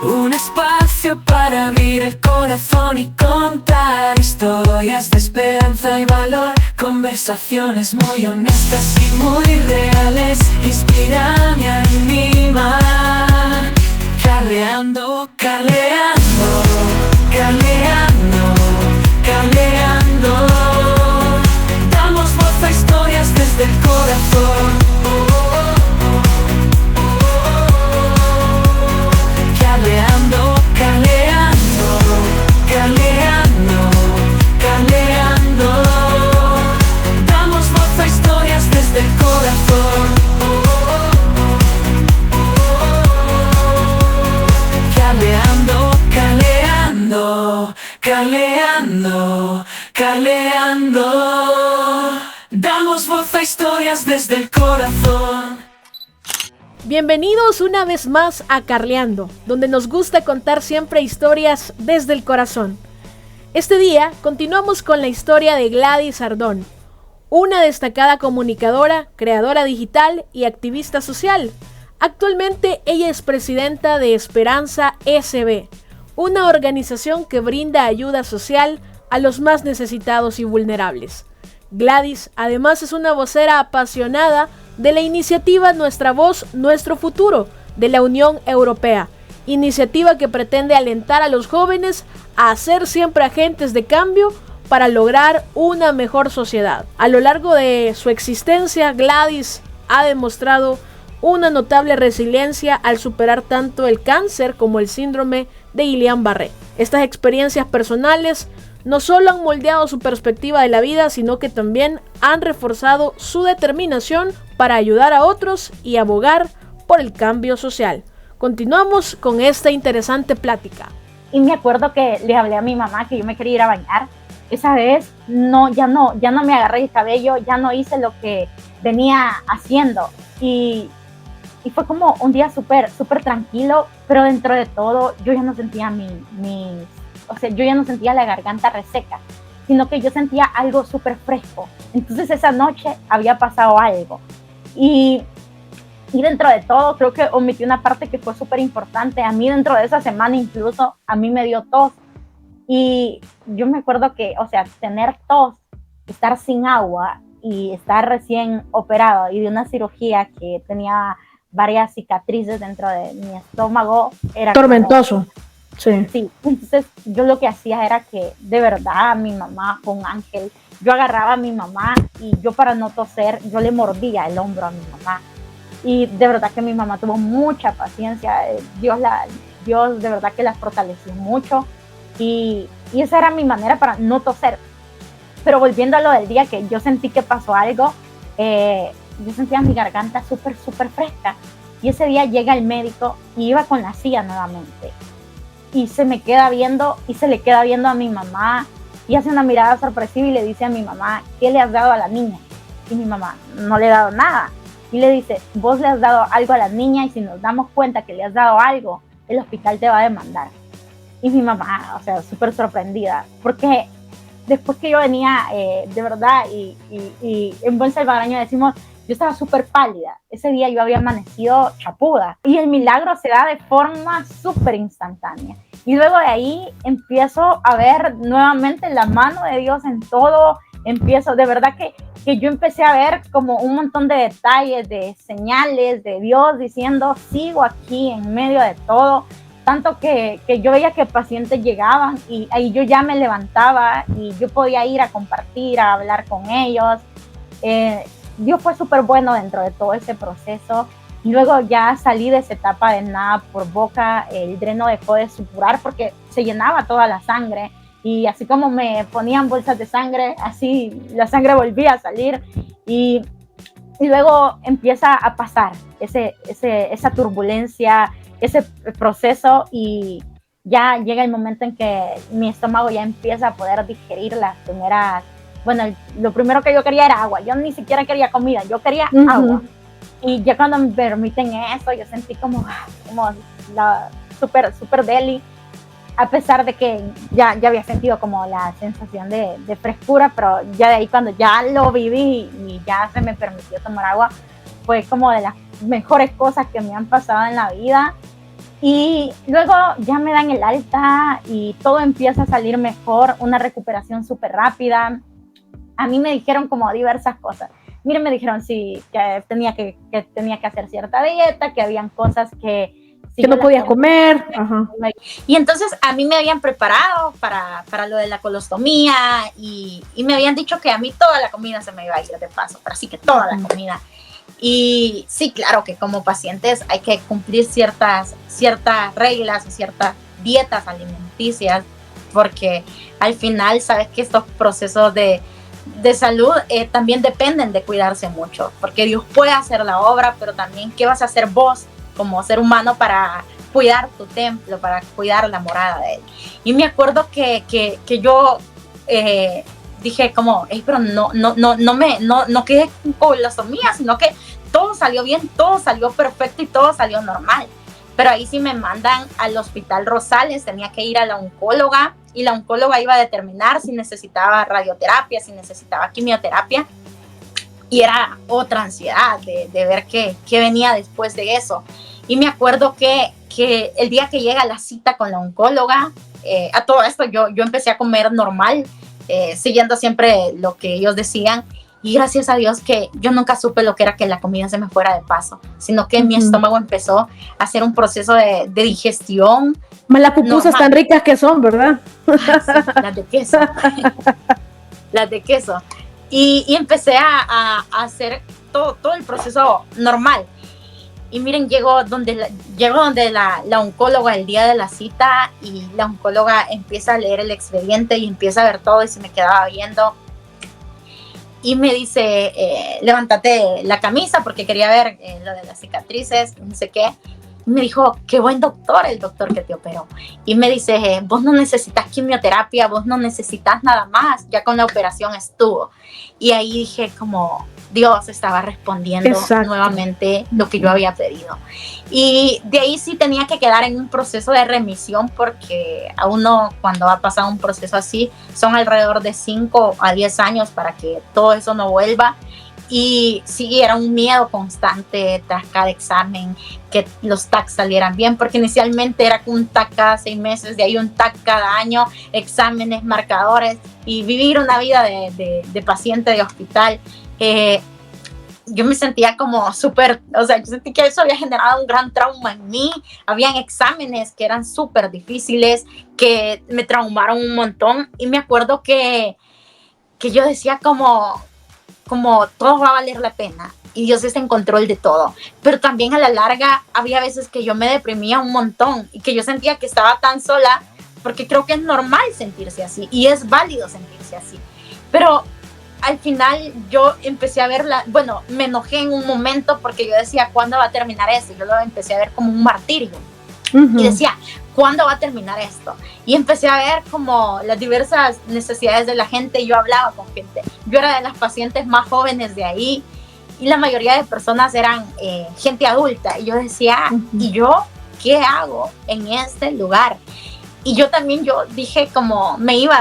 Un espacio para abrir el corazón y contar historias de esperanza y valor. Conversaciones muy honestas y muy reales inspiran y animan. Carleando, carleando, carleando, carleando. Damos voz a historias desde el corazón. Carleando, carleando, carleando, carleando. Damos voz a historias desde el corazón. Carleando, carleando, carleando, carleando. Damos voz a historias desde el corazón. Bienvenidos una vez más a Carleando, donde nos gusta contar siempre historias desde el corazón. Este día continuamos con la historia de Gladys Ardón, una destacada comunicadora, creadora digital y activista social. Actualmente ella es presidenta de Esperanza SB, una organización que brinda ayuda social a los más necesitados y vulnerables. Gladys además es una vocera apasionada de la iniciativa Nuestra Voz, Nuestro Futuro de la Unión Europea, iniciativa que pretende alentar a los jóvenes a ser siempre agentes de cambio para lograr una mejor sociedad. A lo largo de su existencia, Gladys ha demostrado una notable resiliencia al superar tanto el cáncer como el síndrome de Guillain-Barré. Estas experiencias personales no solo han moldeado su perspectiva de la vida, sino que también han reforzado su determinación para ayudar a otros y abogar por el cambio social. Continuamos con esta interesante plática. Y me acuerdo que le hablé a mi mamá que yo me quería ir a bañar. Esa vez ya no me agarré el cabello, ya no hice lo que venía haciendo. Y fue como un día súper tranquilo, pero dentro de todo yo ya no sentía yo ya no sentía la garganta reseca, sino que yo sentía algo súper fresco. Entonces esa noche había pasado algo. Y dentro de todo, creo que omití una parte que fue súper importante. A mí dentro de esa semana incluso, a mí me dio tos. Y yo me acuerdo que, tener tos, estar sin agua y estar recién operado y de una cirugía que tenía varias cicatrices dentro de mi estómago, era tormentoso. Sí, entonces yo lo que hacía era que de verdad mi mamá fue un ángel. Yo agarraba a mi mamá y yo, para no toser, yo le mordía el hombro a mi mamá. Y de verdad que mi mamá tuvo mucha paciencia. Dios de verdad que la fortaleció mucho. Y esa era mi manera para no toser. Pero volviendo a lo del día que yo sentí que pasó algo, yo sentía mi garganta súper fresca. Y ese día llega el médico y iba con la silla nuevamente. Y se me queda viendo y se le queda viendo a mi mamá y hace una mirada sorpresiva y le dice a mi mamá: ¿qué le has dado a la niña? Y mi mamá: no le he dado nada. Y le dice: vos le has dado algo a la niña y si nos damos cuenta que le has dado algo, el hospital te va a demandar. Y mi mamá, súper sorprendida, porque después que yo venía, de verdad, y en buen salvadoreño decimos, yo estaba súper pálida. Ese día yo había amanecido chapuda. Y el milagro se da de forma súper instantánea. Y luego de ahí empiezo a ver nuevamente la mano de Dios en todo. De verdad que yo empecé a ver como un montón de detalles, de señales de Dios diciendo: sigo aquí en medio de todo. Tanto que yo veía que pacientes llegaban y ahí yo ya me levantaba y yo podía ir a compartir, a hablar con ellos. Dios fue súper bueno dentro de todo ese proceso. Y luego ya salí de esa etapa de nada por boca. El dreno dejó de supurar porque se llenaba toda la sangre. Y así como me ponían bolsas de sangre, así la sangre volvía a salir. Y luego empieza a pasar esa turbulencia, ese proceso. Y ya llega el momento en que mi estómago ya empieza a poder digerir las primeras... Bueno, lo primero que yo quería era agua. Yo ni siquiera quería comida, yo quería agua. Y ya cuando me permiten eso, yo sentí como la súper deli. A pesar de que ya había sentido como la sensación de frescura, pero ya de ahí cuando ya lo viví y ya se me permitió tomar agua, fue como de las mejores cosas que me han pasado en la vida. Y luego ya me dan el alta y todo empieza a salir mejor, una recuperación súper rápida. A mí me dijeron como diversas cosas. Miren, me dijeron sí, que tenía que hacer cierta dieta, que habían cosas que... Si que no podías comer. Ajá. Y entonces a mí me habían preparado para lo de la colostomía y me habían dicho que a mí toda la comida se me iba a ir de paso, pero sí que toda la comida. Y sí, claro que como pacientes hay que cumplir ciertas reglas o ciertas dietas alimenticias, porque al final sabes que estos procesos de salud también dependen de cuidarse mucho, porque Dios puede hacer la obra, pero también ¿qué vas a hacer vos como ser humano para cuidar tu templo, para cuidar la morada de Él? Y me acuerdo que yo dije como, pero no quedé con colostomía, sino que todo salió bien, todo salió perfecto y todo salió normal. Pero ahí sí me mandan al Hospital Rosales, tenía que ir a la oncóloga y la oncóloga iba a determinar si necesitaba radioterapia, si necesitaba quimioterapia. Y era otra ansiedad de ver qué venía después de eso. Y me acuerdo que el día que llega la cita con la oncóloga, a todo esto yo empecé a comer normal, siguiendo siempre lo que ellos decían. Y gracias a Dios que yo nunca supe lo que era que la comida se me fuera de paso, sino que mi estómago empezó a hacer un proceso de digestión. Las pupusas tan ricas que son, ¿verdad? Sí, las de queso. Las de queso. Y empecé a hacer todo el proceso normal. Y miren, llego donde la oncóloga el día de la cita y la oncóloga empieza a leer el expediente y empieza a ver todo y se me quedaba viendo. Y me dice, levántate la camisa porque quería ver lo de las cicatrices, no sé qué. Y me dijo, qué buen doctor, el doctor que te operó. Y me dice, vos no necesitas quimioterapia, vos no necesitas nada más, ya con la operación estuvo. Y ahí dije como, Dios estaba respondiendo nuevamente lo que yo había pedido. Y de ahí sí tenía que quedar en un proceso de remisión, porque a uno cuando ha pasado un proceso así son alrededor de 5 a 10 años para que todo eso no vuelva. Y sí, era un miedo constante tras cada examen, que los TAC salieran bien, porque inicialmente era un TAC cada 6 meses, de ahí un TAC cada año, exámenes, marcadores, y vivir una vida de paciente de hospital. Yo me sentía como súper, o sea, yo sentí que eso había generado un gran trauma en mí. Habían exámenes que eran súper difíciles, que me traumaron un montón, y me acuerdo que yo decía como todo va a valer la pena y Dios está en control de todo. Pero también a la larga había veces que yo me deprimía un montón y que yo sentía que estaba tan sola, porque creo que es normal sentirse así y es válido sentirse así. Pero al final yo empecé a verla, bueno, me enojé en un momento porque yo decía, ¿cuándo va a terminar esto? Yo lo empecé a ver como un martirio. Y decía, ¿cuándo va a terminar esto? Y empecé a ver como las diversas necesidades de la gente. Yo hablaba con gente, yo era de las pacientes más jóvenes de ahí y la mayoría de personas eran gente adulta. Y yo decía, ¿y yo qué hago en este lugar? Y yo también, yo dije como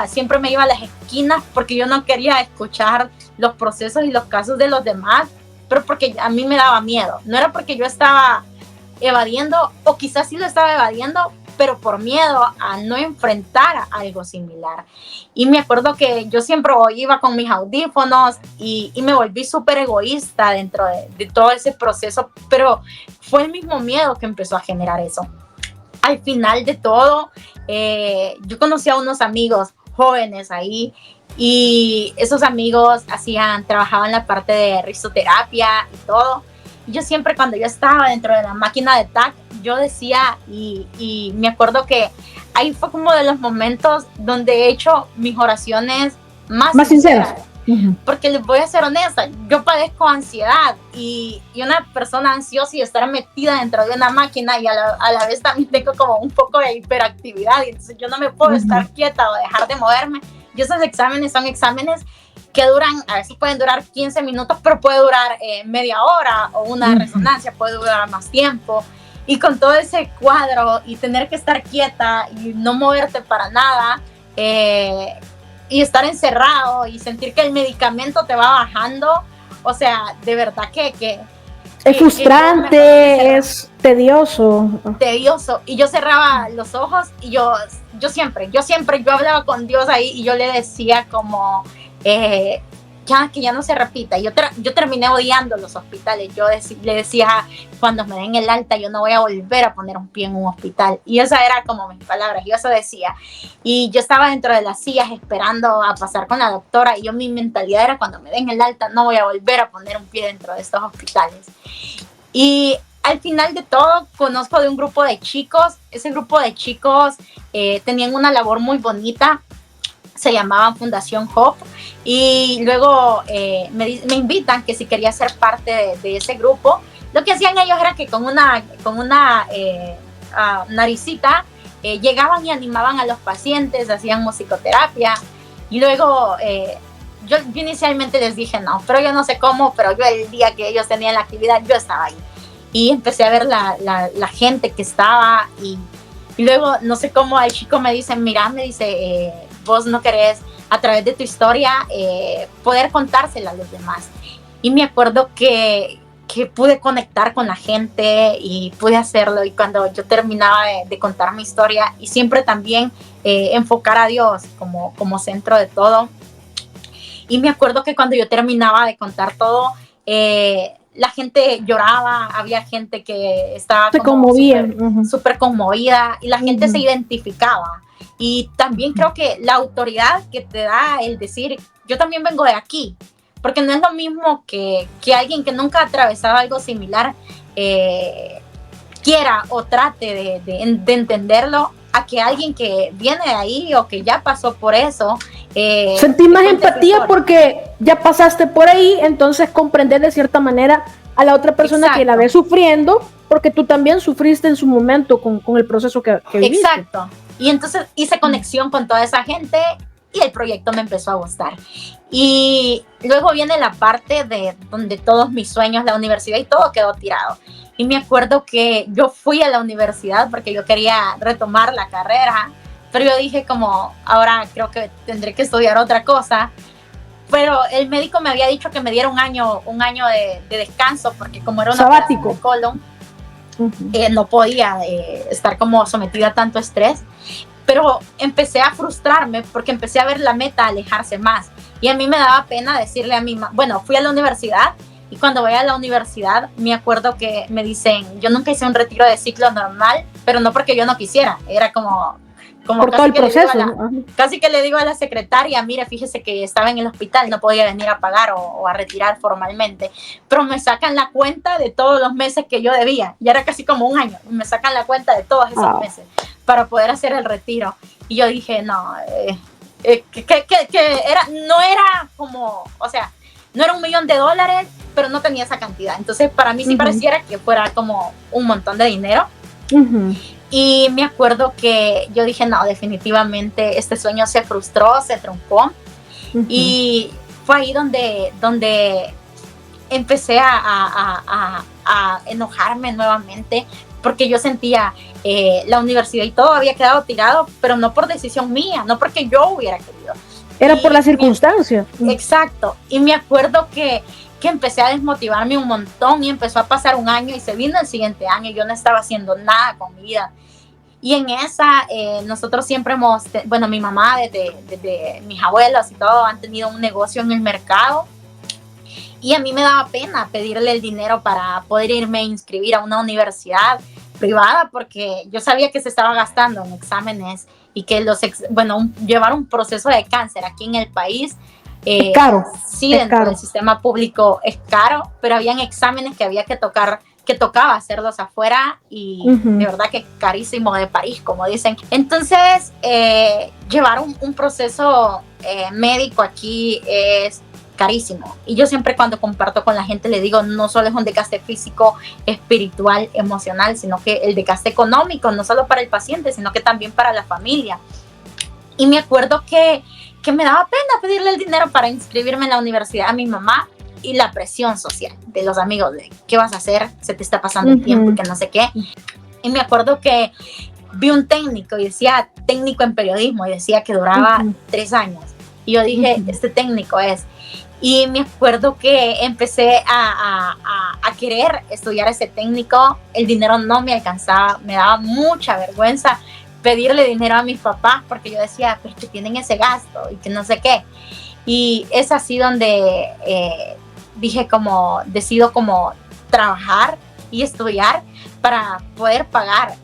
siempre me iba a las esquinas porque yo no quería escuchar los procesos y los casos de los demás, pero porque a mí me daba miedo. No era porque yo estaba evadiendo, o quizás sí lo estaba evadiendo, pero por miedo a no enfrentar algo similar. Y me acuerdo que yo siempre iba con mis audífonos y me volví súper egoísta dentro de todo ese proceso, pero fue el mismo miedo que empezó a generar eso. Al final de todo, yo conocí a unos amigos jóvenes ahí, y esos amigos trabajaban la parte de risoterapia y todo. Yo siempre, cuando yo estaba dentro de la máquina de TAC, yo decía, y me acuerdo que ahí fue como de los momentos donde he hecho mis oraciones más sinceras. Porque les voy a ser honesta, yo padezco ansiedad y una persona ansiosa y estar metida dentro de una máquina, y a la vez también tengo como un poco de hiperactividad, y entonces yo no me puedo estar quieta o dejar de moverme. Y esos exámenes son exámenes que duran, a veces pueden durar 15 minutos, pero puede durar media hora, o una resonancia puede durar más tiempo. Y con todo ese cuadro y tener que estar quieta y no moverte para nada, y estar encerrado y sentir que el medicamento te va bajando, o sea, de verdad que Es frustrante, es tedioso. Tedioso. Y yo cerraba los ojos y yo hablaba con Dios ahí y yo le decía como, que ya no se repita. Yo terminé odiando los hospitales. Le decía, cuando me den el alta, yo no voy a volver a poner un pie en un hospital. Y esa era como mis palabras, yo eso decía. Y yo estaba dentro de las sillas esperando a pasar con la doctora y mi mentalidad era, cuando me den el alta, no voy a volver a poner un pie dentro de estos hospitales. Y al final de todo, conozco de un grupo de chicos. Ese grupo de chicos tenían una labor muy bonita. Se llamaban Fundación Hope, y luego me invitan que si quería ser parte de ese grupo. Lo que hacían ellos era que con una naricita llegaban y animaban a los pacientes, hacían musicoterapia, y luego yo inicialmente les dije no, pero yo no sé cómo, pero yo el día que ellos tenían la actividad, yo estaba ahí, y empecé a ver la gente que estaba, y luego no sé cómo el chico me dice, mira, vos no querés, a través de tu historia, poder contársela a los demás. Y me acuerdo que pude conectar con la gente y pude hacerlo. Y cuando yo terminaba de contar mi historia, y siempre también enfocar a Dios como centro de todo. Y me acuerdo que cuando yo terminaba de contar todo, la gente lloraba, había gente que estaba súper conmovida, y la gente se identificaba. Y también creo que la autoridad que te da el decir, yo también vengo de aquí, porque no es lo mismo que alguien que nunca ha atravesado algo similar quiera o trate de entenderlo, a que alguien que viene de ahí o que ya pasó por eso. Sentí más empatía porque ya pasaste por ahí, entonces comprender de cierta manera a la otra persona. Exacto. Que la ve sufriendo, porque tú también sufriste en su momento con el proceso que viviste. Exacto. Y entonces hice conexión con toda esa gente y el proyecto me empezó a gustar. Y luego viene la parte de donde todos mis sueños, la universidad y todo quedó tirado. Y me acuerdo que yo fui a la universidad porque yo quería retomar la carrera, pero yo dije como, ahora creo que tendré que estudiar otra cosa. Pero el médico me había dicho que me diera un año de descanso, porque como era una sabático de colon, no podía estar como sometida a tanto estrés. Pero empecé a frustrarme porque empecé a ver la meta alejarse más. Y a mí me daba pena decirle a mi mamá, bueno, fui a la universidad, y cuando voy a la universidad me acuerdo que me dicen, yo nunca hice un retiro de ciclo normal, pero no porque yo no quisiera, era como por todo el proceso. Casi que le digo a la secretaria, mire, fíjese que estaba en el hospital, no podía venir a pagar o a retirar formalmente, pero me sacan la cuenta de todos los meses que yo debía, ya era casi como un año, me sacan la cuenta de todos esos meses para poder hacer el retiro. Y yo dije, no, no era como, o sea, no era $1 millón, pero no tenía esa cantidad. Entonces, para mí sí pareciera que fuera como un montón de dinero. Y me acuerdo que yo dije, no, definitivamente este sueño se frustró, se truncó. Y fue ahí donde empecé a enojarme nuevamente, porque yo sentía la universidad y todo había quedado tirado, pero no por decisión mía, no porque yo hubiera querido. Era por las circunstancias. Exacto. Y me acuerdo que empecé a desmotivarme un montón, y empezó a pasar un año y se vino el siguiente año y yo no estaba haciendo nada con mi vida. Y en esa, nosotros siempre mi mamá, desde mis abuelos y todo, han tenido un negocio en el mercado. Y a mí me daba pena pedirle el dinero para poder irme a inscribir a una universidad privada, porque yo sabía que se estaba gastando en exámenes y que llevar un proceso de cáncer aquí en el país es caro. Sí, dentro del sistema público es caro, pero habían exámenes que tocaba hacerlos afuera, y de verdad que carísimo, de París, como dicen. Entonces, llevar un proceso médico aquí es carísimo. Y yo siempre, cuando comparto con la gente, le digo, no solo es un desgaste físico, espiritual, emocional, sino que el desgaste económico, no solo para el paciente, sino que también para la familia. Y me acuerdo que me daba pena pedirle el dinero para inscribirme en la universidad a mi mamá, y la presión social de los amigos de ¿qué vas a hacer? Se te está pasando el tiempo y que no sé qué. Y me acuerdo que vi un técnico y decía técnico en periodismo, y decía que duraba 3 años. Y yo dije, este técnico es. Y me acuerdo que empecé a querer estudiar ese técnico. El dinero no me alcanzaba, me daba mucha vergüenza pedirle dinero a mis papás porque yo decía, pero que tienen ese gasto y que no sé qué. Y es así donde dije como, decido como trabajar y estudiar para poder pagar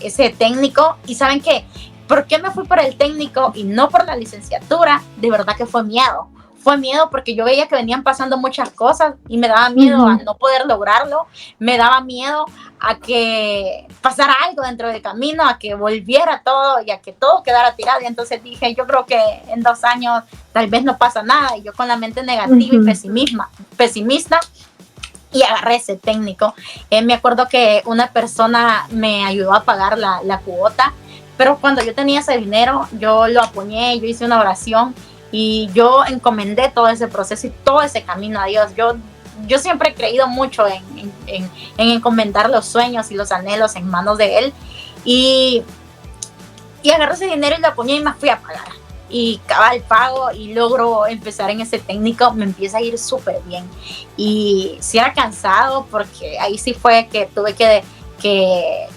ese técnico. Y ¿saben qué? ¿Por qué me fui por el técnico y no por la licenciatura? De verdad que fue miedo. Fue miedo porque yo veía que venían pasando muchas cosas y me daba miedo a no poder lograrlo, me daba miedo a que pasara algo dentro del camino, a que volviera todo y a que todo quedara tirado. Y entonces dije, yo creo que en 2 años tal vez no pasa nada. Y yo con la mente negativa y pesimista, y agarré ese técnico. Me acuerdo que una persona me ayudó a pagar la cuota, pero cuando yo tenía ese dinero, yo lo apoyé, yo hice una oración y yo encomendé todo ese proceso y todo ese camino a Dios. Yo siempre he creído mucho en encomendar los sueños y los anhelos en manos de Él. Y agarré ese dinero y lo apoyé y me fui a pagar. Y cabal pago y logro empezar en ese técnico, me empieza a ir súper bien. Y sí era cansado porque ahí sí fue que tuve que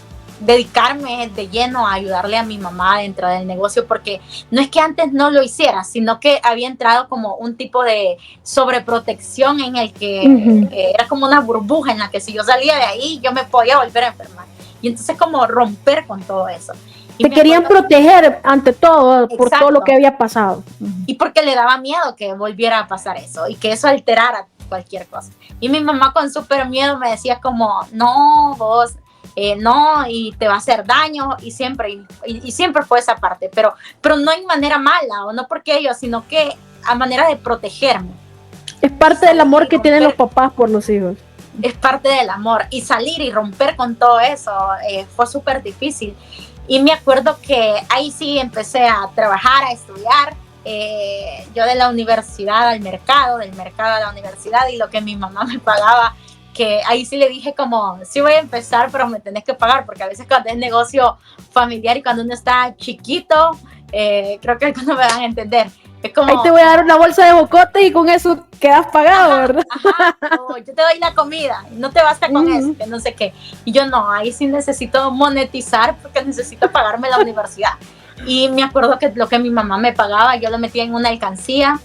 dedicarme de lleno a ayudarle a mi mamá dentro del negocio, porque no es que antes no lo hiciera, sino que había entrado como un tipo de sobreprotección en el que era como una burbuja en la que si yo salía de ahí yo me podía volver a enfermar. Y entonces como romper con todo eso. Y te querían proteger ante todo. Exacto. Por todo lo que había pasado. Y porque le daba miedo que volviera a pasar eso y que eso alterara cualquier cosa. Y mi mamá con súper miedo me decía como, no, vos... no, y te va a hacer daño, y siempre fue esa parte, pero no en manera mala, o no porque ellos, sino que a manera de protegerme. Es parte del amor que tienen los papás por los hijos. Es parte del amor, y salir y romper con todo eso fue súper difícil. Y me acuerdo que ahí sí empecé a trabajar, a estudiar, yo de la universidad al mercado, del mercado a la universidad, y lo que mi mamá me pagaba, que ahí sí le dije como, sí voy a empezar, pero me tenés que pagar, porque a veces cuando es negocio familiar y cuando uno está chiquito, creo que algunos me van a entender. Es como, ahí te voy a dar una bolsa de bocote y con eso quedas pagado, ajá, ¿verdad? Ajá, yo te doy la comida, no te basta con eso, que no sé qué. Y yo no, ahí sí necesito monetizar porque necesito pagarme la universidad. Y me acuerdo que lo que mi mamá me pagaba, yo lo metía en una alcancía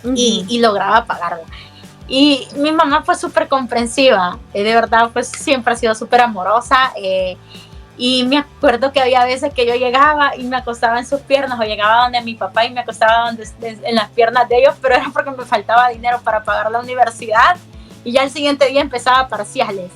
y lograba pagarlo. Y mi mamá fue súper comprensiva, de verdad, pues siempre ha sido súper amorosa. Y me acuerdo que había veces que yo llegaba y me acostaba en sus piernas, o llegaba donde mi papá y me acostaba en las piernas de ellos, pero era porque me faltaba dinero para pagar la universidad, y ya el siguiente día empezaba parciales.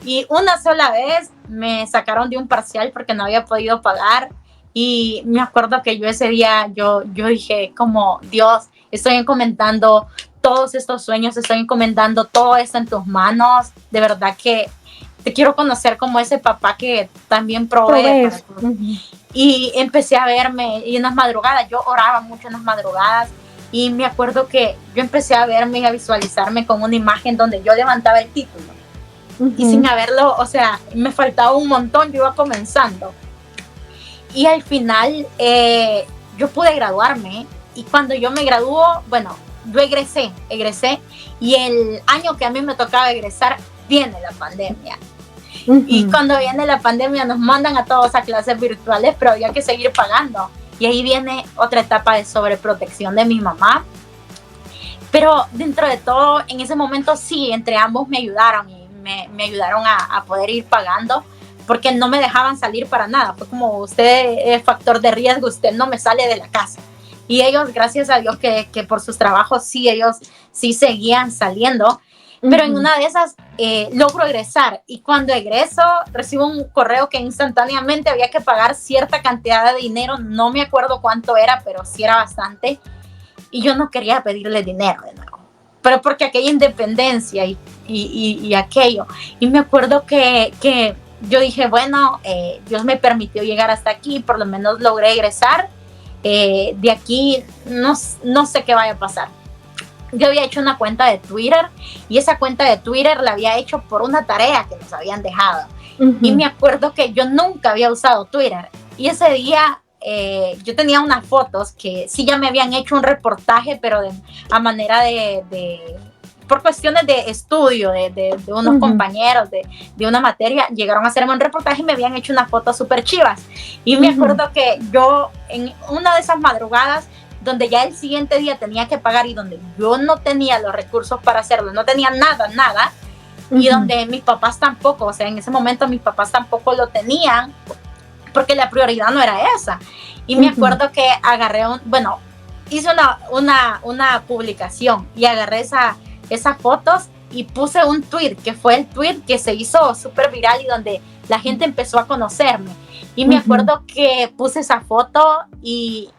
Y una sola vez me sacaron de un parcial porque no había podido pagar, y me acuerdo que yo ese día, yo dije como, Dios, estoy encomendando todos estos sueños, estoy encomendando todo esto en tus manos, de verdad que te quiero conocer como ese papá que también provee. Y empecé a verme, y en las madrugadas, yo oraba mucho en las madrugadas, y me acuerdo que yo empecé a verme y a visualizarme con una imagen donde yo levantaba el título, y sin haberlo, o sea, me faltaba un montón, yo iba comenzando, y al final yo pude graduarme, y cuando yo me graduó, bueno, yo egresé, y el año que a mí me tocaba egresar, viene la pandemia. Y cuando viene la pandemia nos mandan a todos a clases virtuales, pero había que seguir pagando. Y ahí viene otra etapa de sobreprotección de mi mamá. Pero dentro de todo, en ese momento sí, entre ambos me ayudaron, y me ayudaron a poder ir pagando, porque no me dejaban salir para nada. Fue como, usted es factor de riesgo, usted no me sale de la casa. Y ellos, gracias a Dios que por sus trabajos, sí, ellos sí seguían saliendo. Pero en una de esas logro egresar, y cuando egreso recibo un correo que instantáneamente había que pagar cierta cantidad de dinero, no me acuerdo cuánto era, pero sí era bastante, y yo no quería pedirle dinero de nuevo, pero porque aquella independencia y aquello, y me acuerdo que yo dije, bueno, Dios me permitió llegar hasta aquí, por lo menos logré egresar, de aquí no sé qué vaya a pasar. Yo había hecho una cuenta de Twitter, y esa cuenta de Twitter la había hecho por una tarea que nos habían dejado. Y me acuerdo que yo nunca había usado Twitter, y ese día yo tenía unas fotos que sí ya me habían hecho un reportaje, pero a manera por cuestiones de estudio de unos compañeros de una materia, llegaron a hacerme un reportaje y me habían hecho unas fotos súper chivas. Y me acuerdo que yo en una de esas madrugadas, donde ya el siguiente día tenía que pagar y donde yo no tenía los recursos para hacerlo, no tenía nada, y donde mis papás tampoco, o sea, en ese momento mis papás tampoco lo tenían, porque la prioridad no era esa. Y me acuerdo que agarré hice una publicación y agarré esas fotos y puse un tweet, que fue el tweet que se hizo súper viral y donde la gente empezó a conocerme. Y me acuerdo que puse esa foto y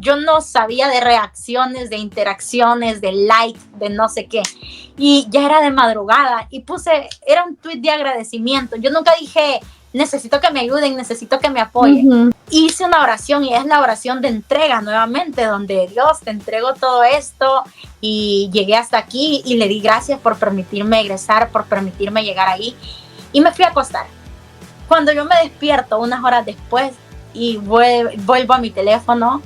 yo no sabía de reacciones, de interacciones, de likes, de no sé qué. Y ya era de madrugada y era un tweet de agradecimiento. Yo nunca dije, necesito que me ayuden, necesito que me apoyen. Hice una oración y es la oración de entrega nuevamente, donde Dios, te entrego todo esto y llegué hasta aquí y le di gracias por permitirme egresar, por permitirme llegar ahí, y me fui a acostar. Cuando yo me despierto unas horas después y vuelvo a mi teléfono,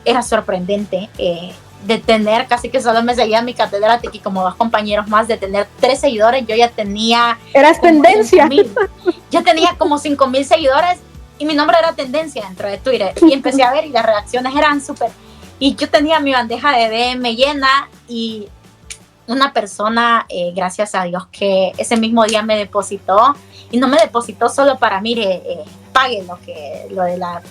era sorprendente de tener, casi que solo me seguía mi catedrático y como 2 compañeros más, de tener 3 seguidores. Yo ya tenía... Eras tendencia. Ya tenía como 5,000 seguidores y mi nombre era tendencia dentro de Twitter. Y empecé a ver y las reacciones eran súper... Y yo tenía mi bandeja de DM llena y una persona, gracias a Dios, que ese mismo día me depositó, y no me depositó solo para, mire, pague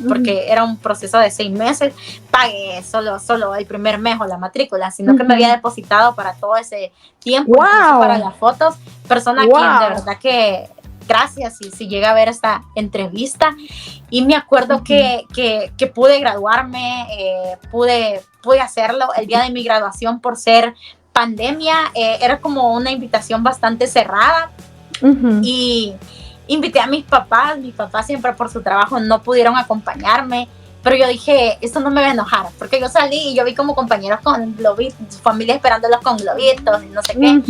porque era un proceso de 6 meses, pague solo el primer mes o la matrícula, sino que me había depositado para todo ese tiempo, para las fotos. Persona quien de verdad que gracias si llega a ver esta entrevista. Y me acuerdo que pude graduarme, pude hacerlo el día de mi graduación. Por ser pandemia, era como una invitación bastante cerrada. Y invité a mis papás siempre por su trabajo no pudieron acompañarme, pero yo dije, esto no me va a enojar, porque yo salí y yo vi como compañeros con globitos, su familia esperándolos con globitos y no sé qué,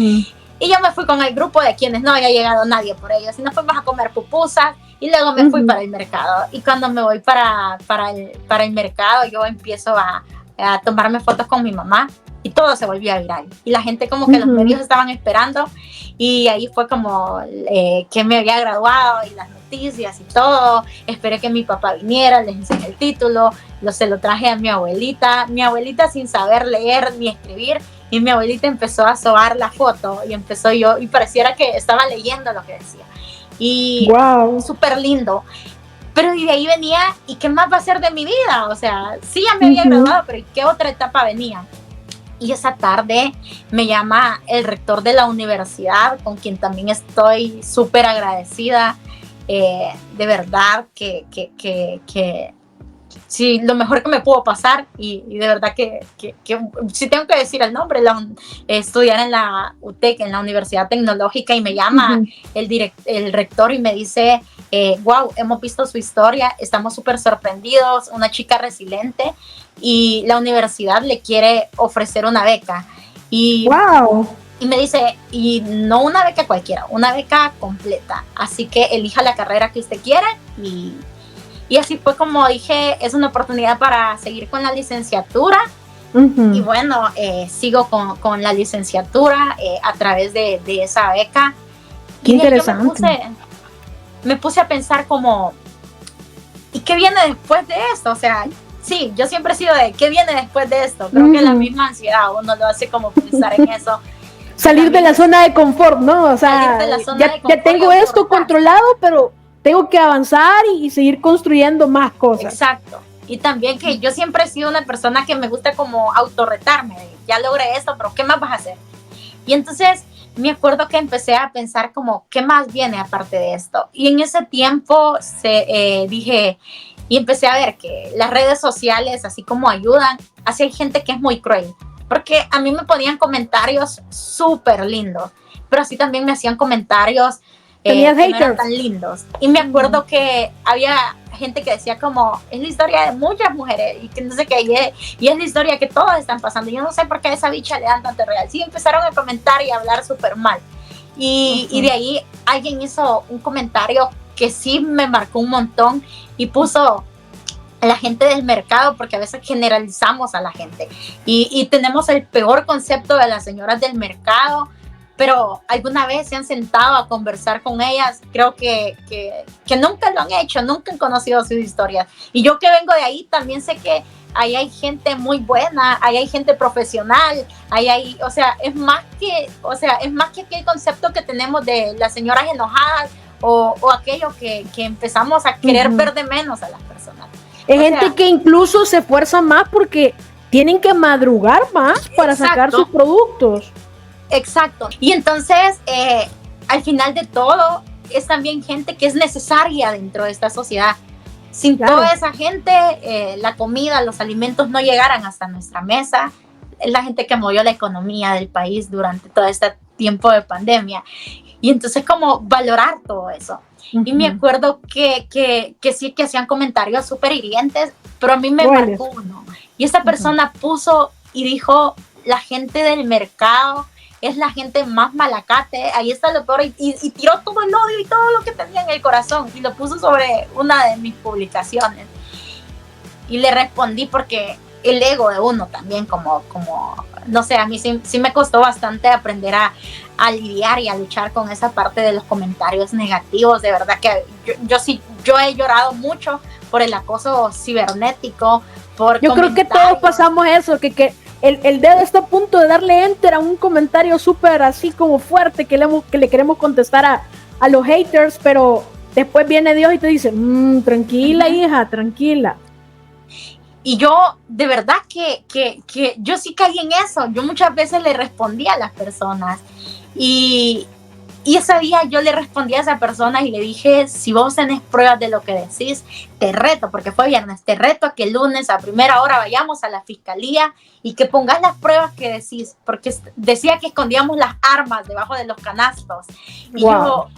y yo me fui con el grupo de quienes no había llegado nadie por ellos, y nos fuimos a comer pupusas, y luego me fui para el mercado, y cuando me voy para el mercado, yo empiezo a tomarme fotos con mi mamá, y todo se volvió viral, y la gente como que los medios estaban esperando, y ahí fue como que me había graduado y las noticias y todo. Esperé que mi papá viniera, les enseñé el título, se lo traje a mi abuelita sin saber leer ni escribir, y mi abuelita empezó a sobar la foto y empezó yo, y pareciera que estaba leyendo lo que decía, y súper lindo. Pero de ahí venía, ¿y qué más va a ser de mi vida? O sea, sí, ya me había graduado, pero ¿qué otra etapa venía? Y esa tarde me llama el rector de la universidad, con quien también estoy súper agradecida. De verdad que sí, lo mejor que me pudo pasar, y de verdad que sí tengo que decir el nombre, estudiar en la UTEC, en la Universidad Tecnológica, y me llama el rector y me dice, wow, hemos visto su historia, estamos súper sorprendidos, una chica resiliente, y la universidad le quiere ofrecer una beca. Y me dice, y no una beca cualquiera, una beca completa, así que elija la carrera que usted quiera. Y así fue como dije, es una oportunidad para seguir con la licenciatura. Y bueno, sigo con la licenciatura a través de esa beca. Qué interesante. Me puse a pensar como, ¿y qué viene después de esto? O sea, sí, yo siempre he sido de, ¿qué viene después de esto? Creo que la misma ansiedad uno lo hace como pensar en eso. Salir de la zona de confort, ¿no? O sea, ya tengo esto controlado, pero tengo que avanzar y seguir construyendo más cosas. Exacto. Y también que yo siempre he sido una persona que me gusta como autorretarme. Ya logré esto, pero ¿qué más vas a hacer? Y entonces me acuerdo que empecé a pensar como, ¿qué más viene aparte de esto? Y en ese tiempo dije, y empecé a ver que las redes sociales, así como ayudan, así hay gente que es muy cruel. Porque a mí me ponían comentarios súper lindos, pero así también me hacían comentarios que no eran tan lindos. Y me acuerdo que había gente que decía como, es la historia de muchas mujeres y que no sé qué, y es la historia que todos están pasando. Yo no sé por qué a esa bicha le dan tanto real. Sí, empezaron a comentar y a hablar súper mal. Y de ahí alguien hizo un comentario que sí me marcó un montón y puso, la gente del mercado, porque a veces generalizamos a la gente y tenemos el peor concepto de las señoras del mercado, pero alguna vez se han sentado a conversar con ellas, creo que nunca lo han hecho, nunca han conocido sus historias. Y yo que vengo de ahí también sé que ahí hay gente muy buena, ahí hay gente profesional, o sea, es más que aquel concepto que tenemos de las señoras enojadas o aquello que empezamos a querer ver de menos a las personas. Es gente que incluso se esfuerza más porque tienen que madrugar más para sacar sus productos. Exacto. Y entonces, al final de todo, es también gente que es necesaria dentro de esta sociedad. Sin toda esa gente, la comida, los alimentos no llegaran hasta nuestra mesa. Es la gente que movió la economía del país durante todo este tiempo de pandemia. Y entonces, como valorar todo eso. Y me acuerdo que sí, que hacían comentarios súper hirientes, pero a mí me marcó uno. Y esta persona puso y dijo, la gente del mercado es la gente más malacate, ahí está lo peor, y tiró todo el odio y todo lo que tenía en el corazón, y lo puso sobre una de mis publicaciones. Y le respondí porque el ego de uno también, como no sé, a mí sí me costó bastante aprender a lidiar y a luchar con esa parte de los comentarios negativos. De verdad que yo he llorado mucho por el acoso cibernético, yo creo que todos pasamos eso, que el dedo está a punto de darle enter a un comentario súper así como fuerte que le queremos contestar a los haters, pero después viene Dios y te dice, tranquila hija, tranquila. Y yo, de verdad que yo sí caí en eso. Yo muchas veces le respondía a las personas. Y ese día yo le respondí a esa persona y le dije, si vos tenés pruebas de lo que decís, te reto, porque fue viernes, te reto a que el lunes a primera hora vayamos a la fiscalía y que pongas las pruebas que decís, porque decía que escondíamos las armas debajo de los canastos. Y yo,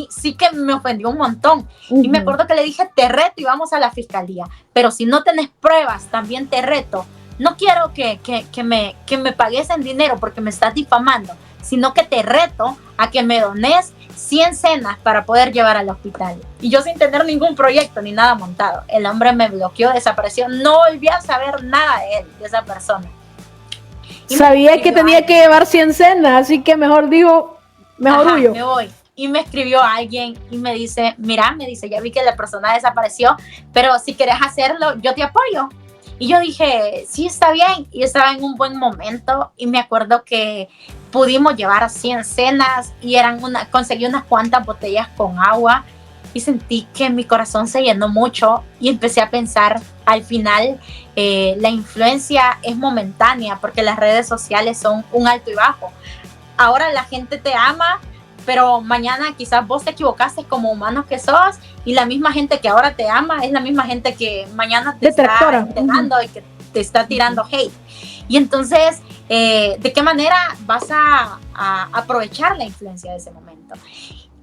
sí que me ofendió un montón. Y me acuerdo que le dije, te reto y vamos a la fiscalía, pero si no tenés pruebas, también te reto. No quiero que me pagues en dinero porque me estás difamando, sino que te reto a que me dones 100 cenas para poder llevar al hospital. Y yo sin tener ningún proyecto ni nada montado. El hombre me bloqueó, desapareció, no volví a saber nada de él, de esa persona. Y sabía que tenía que llevar 100 cenas, así que mejor digo, huyo. Me voy. Y me escribió alguien y me dice, mira, ya vi que la persona desapareció, pero si querés hacerlo, yo te apoyo. Y yo dije, sí, está bien. Y estaba en un buen momento. Y me acuerdo que pudimos llevar 100 cenas y conseguí unas cuantas botellas con agua. Y sentí que mi corazón se llenó mucho. Y empecé a pensar, al final, la influencia es momentánea porque las redes sociales son un alto y bajo. Ahora la gente te ama, pero mañana quizás vos te equivocaste como humano que sos, y la misma gente que ahora te ama es la misma gente que mañana te está entrenando y que te está tirando hate. Y entonces, ¿de qué manera vas a aprovechar la influencia de ese momento?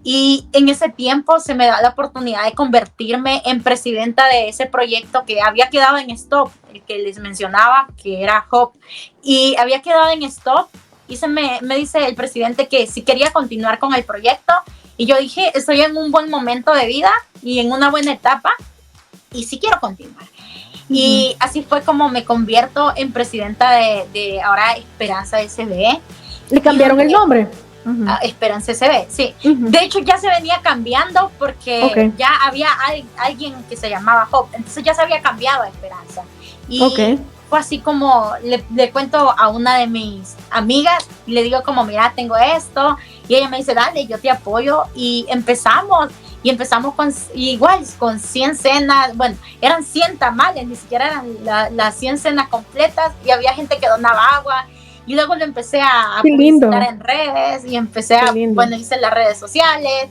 Y en ese tiempo se me da la oportunidad de convertirme en presidenta de ese proyecto que había quedado en stop, el que les mencionaba, que era Hope, y había quedado en stop. Y me dice el presidente que si quería continuar con el proyecto, y yo dije, estoy en un buen momento de vida y en una buena etapa y sí quiero continuar. Y así fue como me convierto en presidenta de ahora Esperanza SB. ¿Le cambiaron el nombre? Esperanza SB, sí. De hecho ya se venía cambiando porque ya había alguien que se llamaba Hope, entonces ya se había cambiado a Esperanza. Y fue así como le cuento a una de mis amigas y le digo como, mira, tengo esto, y ella me dice, dale, yo te apoyo, y empezamos con 100 cenas, bueno, eran 100 tamales, ni siquiera eran las 100 cenas completas, y había gente que donaba agua, y luego lo empecé a publicitar en redes, y empecé hice las redes sociales,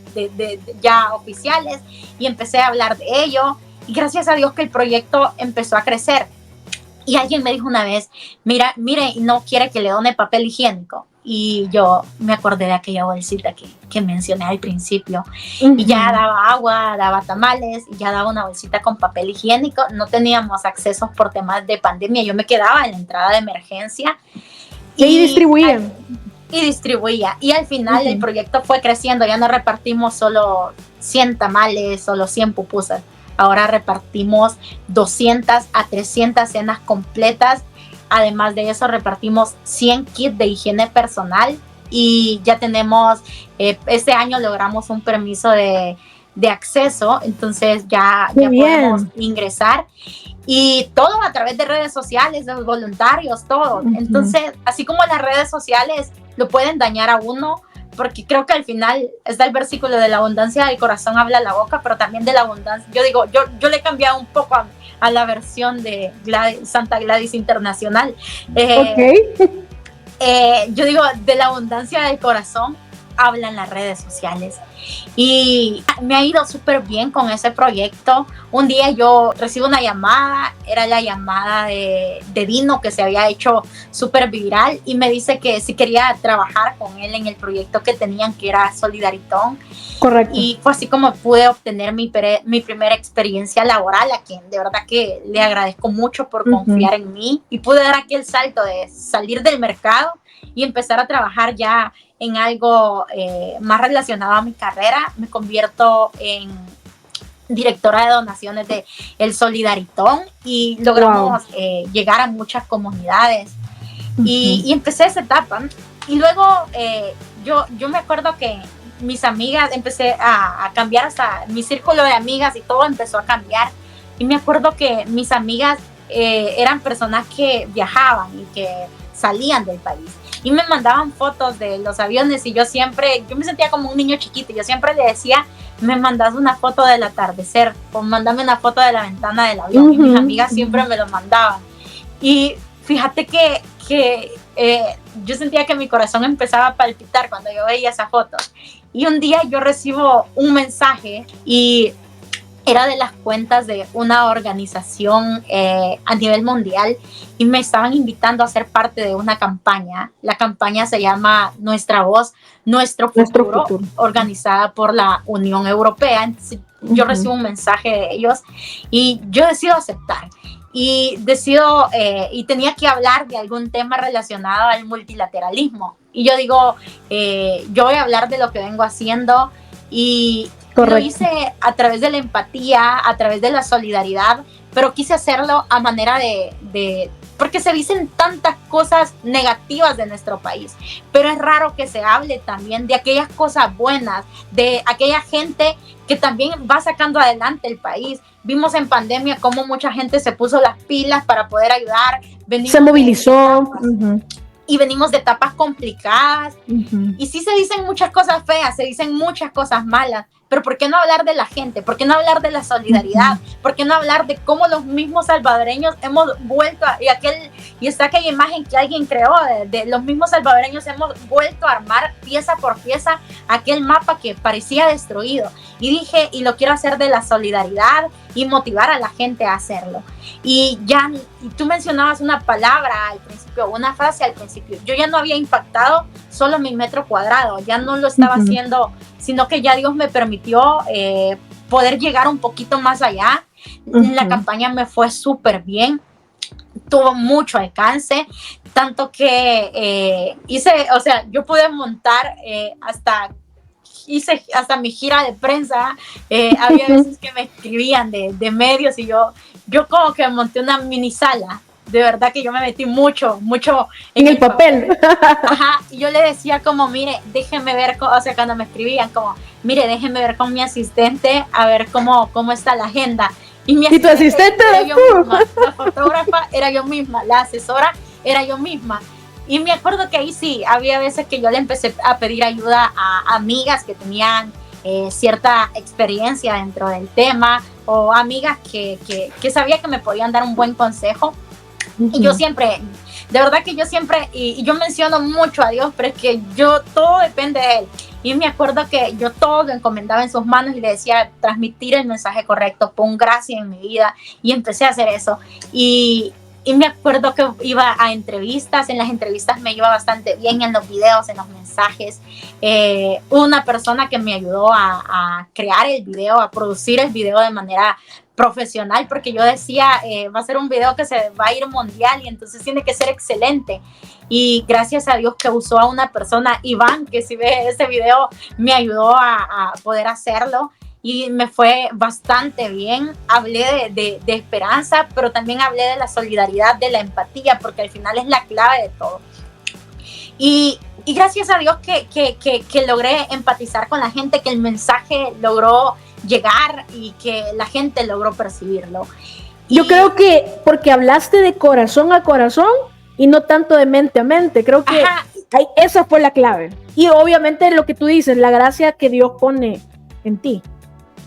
ya oficiales, y empecé a hablar de ello, y gracias a Dios que el proyecto empezó a crecer. Y alguien me dijo una vez, mire, no quiere que le done papel higiénico. Y yo me acordé de aquella bolsita que mencioné al principio. Y ya daba agua, daba tamales, y ya daba una bolsita con papel higiénico. No teníamos accesos por temas de pandemia. Yo me quedaba en la entrada de emergencia. Y distribuían. Y al final el proyecto fue creciendo. Ya no repartimos solo 100 tamales, solo 100 pupusas. Ahora repartimos 200 a 300 cenas completas. Además de eso, repartimos 100 kits de higiene personal y ya tenemos, este año logramos un permiso de acceso, entonces ya podemos ingresar, y todo a través de redes sociales, de los voluntarios, todo. Entonces, así como las redes sociales lo pueden dañar a uno, porque creo que al final está el versículo de la abundancia del corazón habla la boca, pero también de la abundancia. Yo digo, yo le he cambiado un poco a la versión de Santa Gladys Internacional. Yo digo, de la abundancia del corazón hablan las redes sociales, y me ha ido súper bien con ese proyecto. Un día yo recibo una llamada, era la llamada de Dino, que se había hecho súper viral, y me dice que si quería trabajar con él en el proyecto que tenían, que era Solidaritón. Correcto. Y fue así como pude obtener mi primera experiencia laboral, a quien de verdad que le agradezco mucho por confiar en mí, y pude dar aquel salto de salir del mercado y empezar a trabajar ya en algo más relacionado a mi carrera. Me convierto en directora de donaciones de el Solidaritón, y logramos llegar a muchas comunidades, y empecé esa etapa. Y luego yo me acuerdo que mis amigas, empecé a cambiar, hasta mi círculo de amigas y todo empezó a cambiar, y me acuerdo que mis amigas eran personas que viajaban y que salían del país, y me mandaban fotos de los aviones, y yo me sentía como un niño chiquito. Yo siempre le decía, me mandas una foto del atardecer, o mándame una foto de la ventana del avión, y mis amigas siempre me lo mandaban. Y fíjate que yo sentía que mi corazón empezaba a palpitar cuando yo veía esas fotos. Y un día yo recibo un mensaje, y era de las cuentas de una organización a nivel mundial, y me estaban invitando a ser parte de una campaña. La campaña se llama Nuestra Voz, Nuestro Futuro, organizada por la Unión Europea. Entonces, yo recibo un mensaje de ellos, y yo decido aceptar. Y y tenía que hablar de algún tema relacionado al multilateralismo. Y yo digo, yo voy a hablar de lo que vengo haciendo, y lo hice a través de la empatía, a través de la solidaridad, pero quise hacerlo a manera porque se dicen tantas cosas negativas de nuestro país, pero es raro que se hable también de aquellas cosas buenas, de aquella gente que también va sacando adelante el país. Vimos en pandemia cómo mucha gente se puso las pilas para poder ayudar, se movilizó. Y venimos de etapas complicadas, y sí se dicen muchas cosas feas, se dicen muchas cosas malas, pero ¿por qué no hablar de la gente? ¿Por qué no hablar de la solidaridad? ¿Por qué no hablar de cómo los mismos salvadoreños hemos vuelto y está aquella imagen que alguien creó de los mismos salvadoreños hemos vuelto a armar pieza por pieza aquel mapa que parecía destruido? Y dije, y lo quiero hacer de la solidaridad y motivar a la gente a hacerlo. Y tú mencionabas una palabra al principio, una frase al principio. Yo ya no había impactado solo mi metro cuadrado, ya no lo estaba haciendo, sino que ya Dios me permitió poder llegar un poquito más allá. La campaña me fue súper bien, tuvo mucho alcance, tanto que yo pude montar hice hasta mi gira de prensa. Había veces que me escribían de medios, y yo como que monté una mini sala. De verdad que yo me metí mucho en el papel. Ajá, y yo le decía como, mire, déjenme ver, cuando me escribían como, mire, déjenme ver con mi asistente a ver cómo está la agenda. Y tu asistente era yo misma, la fotógrafa era yo misma, la asesora era yo misma. Y me acuerdo que ahí sí, había veces que yo le empecé a pedir ayuda a amigas que tenían cierta experiencia dentro del tema, o amigas que sabía que me podían dar un buen consejo. Y yo siempre, de verdad que yo siempre, y yo menciono mucho a Dios, pero es que todo depende de Él. Y me acuerdo que yo todo lo encomendaba en sus manos y le decía, transmitir el mensaje correcto, pon gracia en mi vida, y empecé a hacer eso. Y me acuerdo que iba a entrevistas, en las entrevistas me iba bastante bien, en los videos, en los mensajes. Una persona que me ayudó a crear el video, a producir el video de manera profesional, porque yo decía, va a ser un video que se va a ir mundial, y entonces tiene que ser excelente. Y gracias a Dios que usó a una persona, Iván, que si ve ese video me ayudó a poder hacerlo. y me fue bastante bien. Hablé de esperanza, pero también hablé de la solidaridad, de la empatía, porque al final es la clave de todo. Y gracias a Dios que logré empatizar con la gente, que el mensaje logró llegar y que la gente logró percibirlo. Yo creo que porque hablaste de corazón a corazón y no tanto de mente a mente, creo que esa fue la clave. Y obviamente lo que tú dices, la gracia que Dios pone en ti.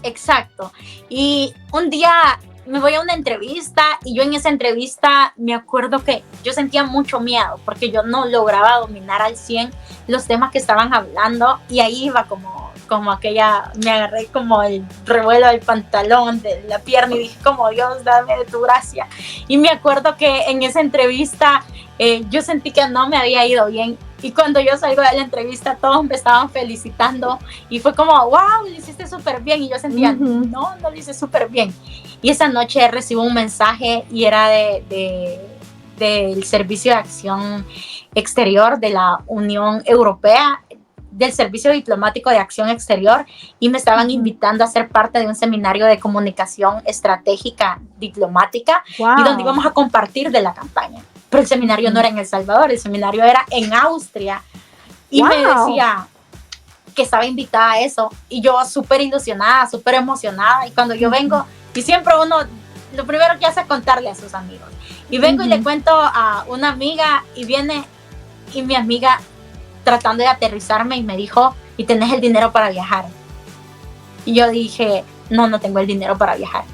Exacto. Y un día me voy a una entrevista y yo en esa entrevista me acuerdo que yo sentía mucho miedo porque yo no lograba dominar al 100 los temas que estaban hablando, y ahí iba como aquella, me agarré como el revuelo del pantalón, de la pierna, y dije como Dios, dame de tu gracia. Y me acuerdo que en esa entrevista yo sentí que no me había ido bien, y cuando yo salgo de la entrevista todos me estaban felicitando y fue como wow, lo hiciste súper bien, y yo sentía no lo hice súper bien. Y esa noche recibo un mensaje y era del Servicio de Acción Exterior de la Unión Europea, del Servicio Diplomático de Acción Exterior, y me estaban invitando a ser parte de un seminario de comunicación estratégica diplomática, y donde íbamos a compartir de la campaña. Pero el seminario no era en El Salvador, el seminario era en Austria, y me decía que estaba invitada a eso, y yo súper ilusionada, súper emocionada, y cuando yo vengo, y siempre uno lo primero que hace es contarle a sus amigos, y vengo y le cuento a una amiga, y viene, y mi amiga tratando de aterrizarme y me dijo, ¿y tenés el dinero para viajar? Y yo dije, no tengo el dinero para viajar.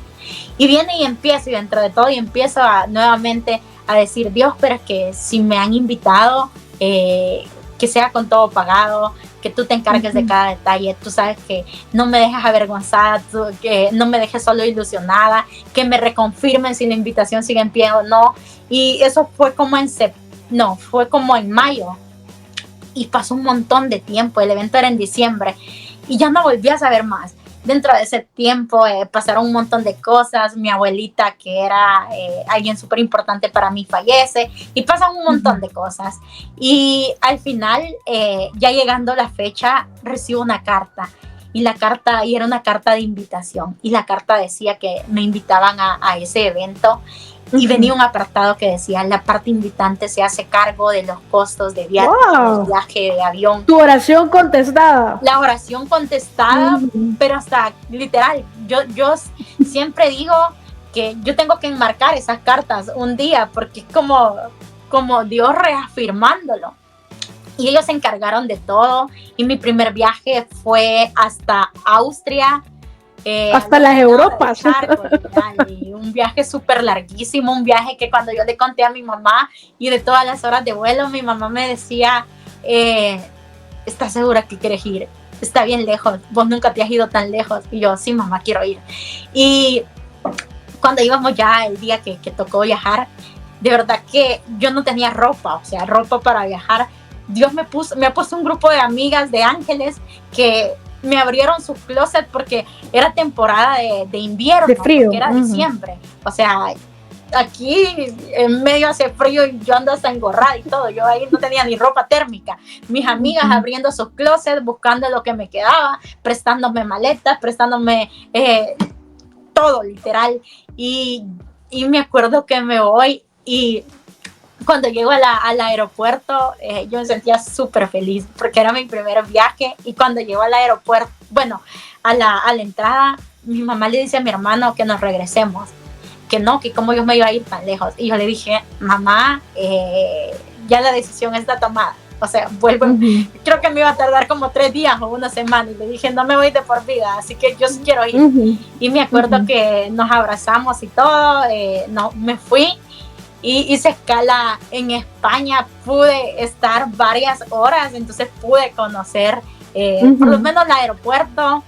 Y viene y empiezo, y dentro de todo, y empiezo nuevamente a decir, Dios, pero es que si me han invitado, que sea con todo pagado, que tú te encargues de cada detalle, tú sabes que no me dejes avergonzada, que no me dejes solo ilusionada, que me reconfirmen si la invitación sigue en pie o no. Y eso fue como fue como en mayo, y pasó un montón de tiempo, el evento era en diciembre, y ya no volví a saber más. Dentro de ese tiempo pasaron un montón de cosas, mi abuelita, que era alguien súper importante para mí, fallece, y pasan un montón de cosas. Y al final, ya llegando la fecha, recibo una carta, y era una carta de invitación, y la carta decía que me invitaban a ese evento, y venía un apartado que decía, la parte invitante se hace cargo de los costos de viaje, viaje de avión. Tu oración contestada. La oración contestada, pero hasta literal, yo siempre digo que yo tengo que enmarcar esas cartas un día, porque es como Dios reafirmándolo. Y ellos se encargaron de todo, y mi primer viaje fue hasta Austria, hasta las Europas. Y un viaje súper larguísimo, un viaje que cuando yo le conté a mi mamá, y de todas las horas de vuelo, mi mamá me decía, ¿estás segura que quieres ir? Está bien lejos, vos nunca te has ido tan lejos. Y yo, sí, mamá, quiero ir. Y cuando íbamos ya el día que tocó viajar, de verdad que yo no tenía ropa, o sea, ropa para viajar. Dios me ha puesto un grupo de amigas, de ángeles, que me abrieron su closet porque era temporada de invierno, de frío, porque era diciembre. O sea, aquí en medio hace frío y yo ando hasta engorrada y todo. Yo ahí no tenía ni ropa térmica. Mis amigas abriendo sus closets, buscando lo que me quedaba, prestándome maletas, prestándome todo, literal. Y me acuerdo que me voy, y cuando llego al aeropuerto, yo me sentía súper feliz porque era mi primer viaje. Y cuando llego al aeropuerto, a la entrada, mi mamá le dice a mi hermano que nos regresemos, que cómo yo me iba a ir tan lejos. Y yo le dije, mamá, ya la decisión está tomada, o sea, vuelvo. Creo que me iba a tardar como 3 días o una semana, y le dije, no me voy de por vida, así que yo sí quiero ir. Y me acuerdo que nos abrazamos y todo, me fui. Y hice escala en España, pude estar varias horas, entonces pude conocer por lo menos el aeropuerto.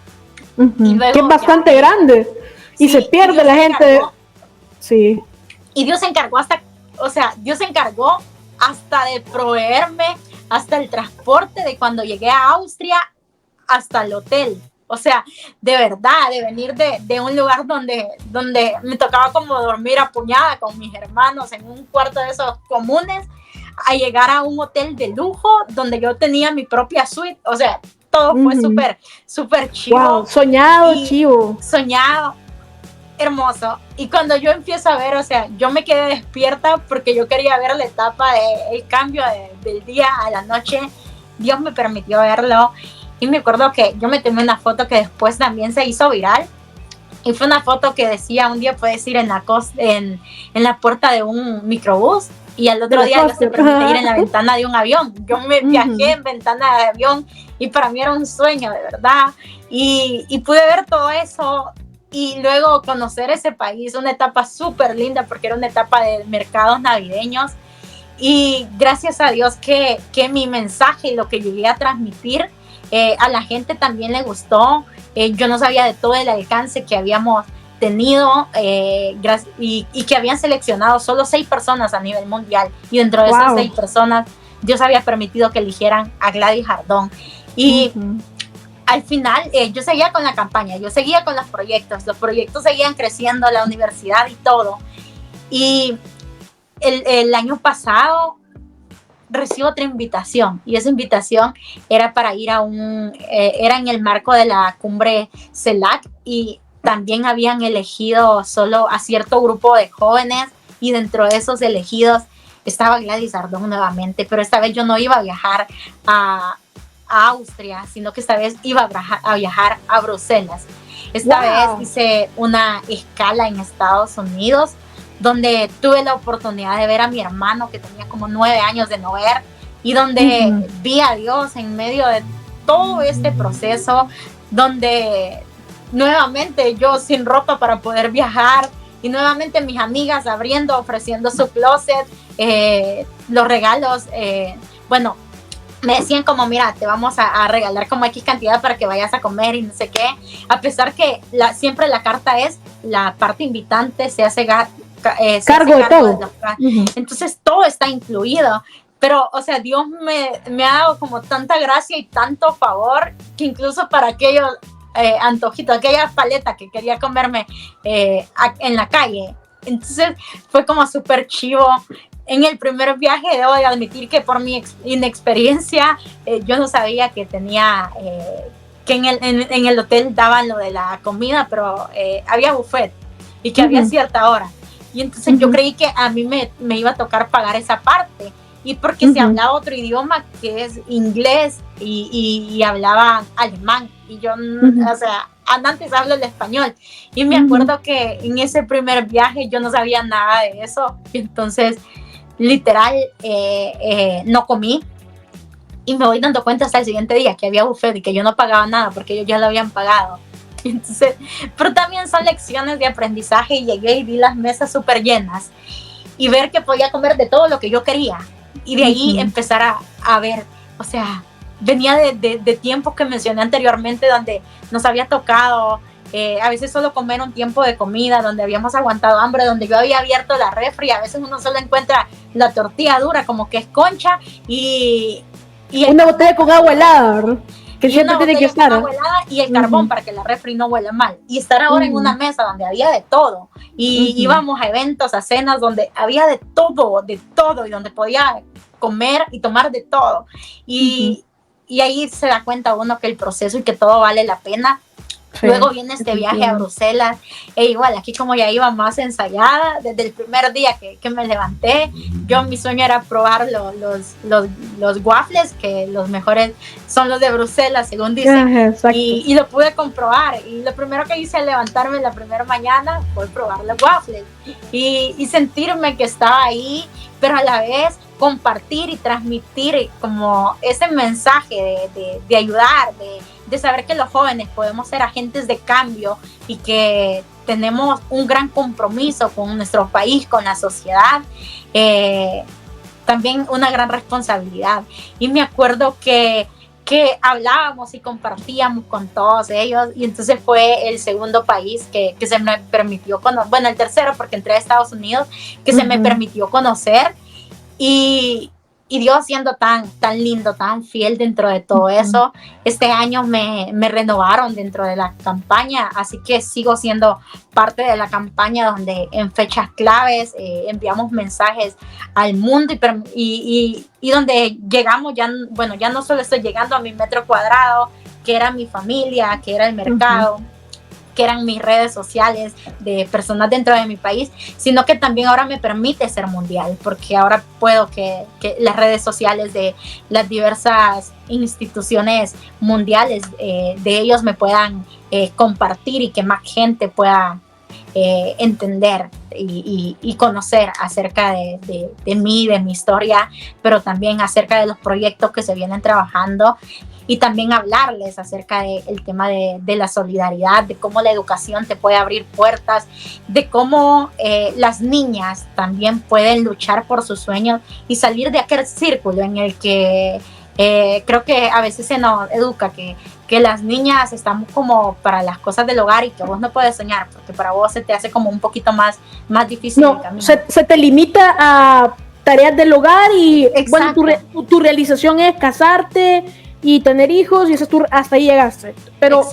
Y luego, que es bastante grande, y se pierde la gente. Sí. Y Dios se encargó Dios se encargó hasta de proveerme hasta el transporte de cuando llegué a Austria hasta el hotel. O sea, de verdad, de venir de un lugar donde me tocaba como dormir apuñada con mis hermanos en un cuarto de esos comunes, a llegar a un hotel de lujo donde yo tenía mi propia suite. O sea, todo fue súper chivo. Wow, soñado, chivo. Soñado, hermoso. Y cuando yo empiezo a ver, o sea, yo me quedé despierta porque yo quería ver la etapa del cambio del día a la noche. Dios me permitió verlo. Y me acuerdo que yo me tomé una foto que después también se hizo viral. Y fue una foto que decía, un día puedes ir en la puerta de un microbús y al otro día ya se permite ir en la ventana de un avión. Yo me viajé en ventana de avión y para mí era un sueño, de verdad. Y pude ver todo eso y luego conocer ese país, una etapa súper linda porque era una etapa de mercados navideños. Y gracias a Dios que mi mensaje y lo que llegué a transmitir a la gente también le gustó. Yo no sabía de todo el alcance que habíamos tenido y que habían seleccionado solo 6 personas a nivel mundial. Y dentro de esas 6 personas, Dios había permitido que eligieran a Gladys Ardón. Y al final, yo seguía con la campaña, yo seguía con los proyectos seguían creciendo, la universidad y todo. Y el año pasado recibo otra invitación y esa invitación era para ir era en el marco de la cumbre CELAC y también habían elegido solo a cierto grupo de jóvenes y dentro de esos elegidos estaba Gladys Ardón nuevamente, pero esta vez yo no iba a viajar a Austria, sino que esta vez iba a viajar a Bruselas. Esta vez hice una escala en Estados Unidos donde tuve la oportunidad de ver a mi hermano que tenía como 9 años de no ver y donde vi a Dios en medio de todo este proceso, donde nuevamente yo sin ropa para poder viajar y nuevamente mis amigas abriendo, ofreciendo su closet, los regalos, bueno, me decían como, mira, te vamos a regalar como X cantidad para que vayas a comer y no sé qué, a pesar que siempre la carta es, la parte invitante se hace cargo de todo. Entonces todo está incluido, pero o sea, Dios me ha dado como tanta gracia y tanto favor que incluso para aquellos antojitos, aquellas paletas que quería comerme en la calle, entonces fue como súper chivo. En el primer viaje debo de admitir que por mi inexperiencia yo no sabía que tenía que en el hotel daban lo de la comida, pero había buffet y que había cierta hora. Y entonces yo creí que a mí me iba a tocar pagar esa parte. Y porque se hablaba otro idioma que es inglés y hablaba alemán. Y yo, o sea, antes hablo el español. Y me acuerdo que en ese primer viaje yo no sabía nada de eso. Y entonces, literal, no comí. Y me voy dando cuenta hasta el siguiente día que había buffet y que yo no pagaba nada porque ellos ya lo habían pagado. Entonces, pero también son lecciones de aprendizaje y llegué y vi las mesas súper llenas y ver que podía comer de todo lo que yo quería y de ahí empezar a ver, o sea, venía de tiempos que mencioné anteriormente donde nos había tocado a veces solo comer un tiempo de comida, donde habíamos aguantado hambre, donde yo había abierto la refri, a veces uno solo encuentra la tortilla dura como que es concha y una botella con agua helada, ¿verdad? Que siempre tiene que estar y el carbón para que la refri no huela mal y estar ahora en una mesa donde había de todo y íbamos a eventos, a cenas donde había de todo y donde podía comer y tomar de todo y ahí se da cuenta uno que el proceso y que todo vale la pena. Luego viene este viaje a Bruselas e igual aquí como ya iba más ensayada desde el primer día que me levanté, mi sueño era probar los waffles, que los mejores son los de Bruselas según dicen. Y lo pude comprobar y lo primero que hice al levantarme la primera mañana fue probar los waffles y sentirme que estaba ahí, pero a la vez compartir y transmitir como ese mensaje de ayudar, de saber que los jóvenes podemos ser agentes de cambio y que tenemos un gran compromiso con nuestro país, con la sociedad, también una gran responsabilidad. Y me acuerdo que hablábamos y compartíamos con todos ellos y entonces fue el segundo país que se me permitió conocer, bueno, el tercero porque entré a Estados Unidos, que se me permitió conocer y Dios siendo tan lindo, tan fiel dentro de todo eso. Este año me renovaron dentro de la campaña, así que sigo siendo parte de la campaña donde en fechas claves enviamos mensajes al mundo y donde llegamos ya no solo estoy llegando a mi metro cuadrado, que era mi familia, que era el mercado, que eran mis redes sociales de personas dentro de mi país, sino que también ahora me permite ser mundial, porque ahora puedo que las redes sociales de las diversas instituciones mundiales de ellos me puedan compartir y que más gente pueda entender y conocer acerca de mí, de mi historia, pero también acerca de los proyectos que se vienen trabajando, y también hablarles acerca del tema de la solidaridad, de cómo la educación te puede abrir puertas, de cómo las niñas también pueden luchar por sus sueños y salir de aquel círculo en el que creo que a veces se nos educa que las niñas estamos como para las cosas del hogar y que vos no puedes soñar, porque para vos se te hace como un poquito más difícil el camino. Se te limita a tareas del hogar y bueno, tu realización es casarte y tener hijos, y eso hasta ahí llegaste. Pero